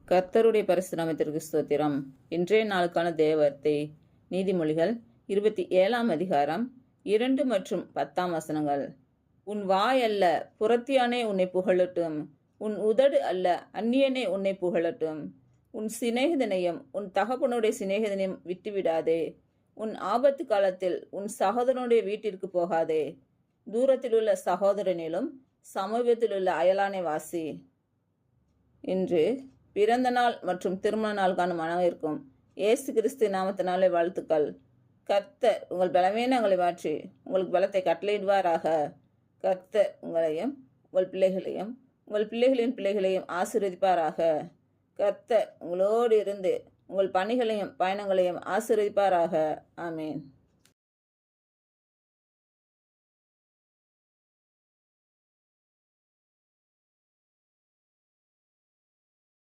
கர்த்தருடைய பரிசுத்த நாமத்திற்கு ஸ்தோத்திரம். இன்றைய நாளுக்கான தேவவார்த்தை நீதிமொழிகள் 27ஆம் அதிகாரம் 2 மற்றும் 10ஆம் வசனங்கள். உன் வாய் அல்ல புறத்தியானே உன்னை புகழட்டும், உன் உதடு அல்ல அந்நியனே உன்னை புகழட்டும். உன் சிநேகிதனையும் உன் தகப்பனுடைய சிநேகிதனையும் விட்டுவிடாதே. உன் ஆபத்து காலத்தில் உன் சகோதரனுடைய வீட்டிற்கு போகாதே. தூரத்தில் உள்ள சகோதரனிலும் சமீபத்தில் உள்ள அயலானை வாசி. இன்று பிறந்த நாள் மற்றும் திருமண நாள் காணும் அனைவருக்கும் இயேசு கிறிஸ்து நாமத்தினாலே வாழ்த்துக்கள். கர்த்தர் உங்கள் பலவீனங்களை மாற்றி உங்களுக்கு பலத்தை கட்டளையிடுவாராக. கர்த்தர் உங்களையும் உங்கள் பிள்ளைகளையும் உங்கள் பிள்ளைகளின் பிள்ளைகளையும் ஆசீர்வதிப்பாராக. கர்த்தர் உங்களோடு இருந்து உங்கள் பணிகளையும் பயணங்களையும் ஆசீர்வதிப்பாராக. ஆமேன்.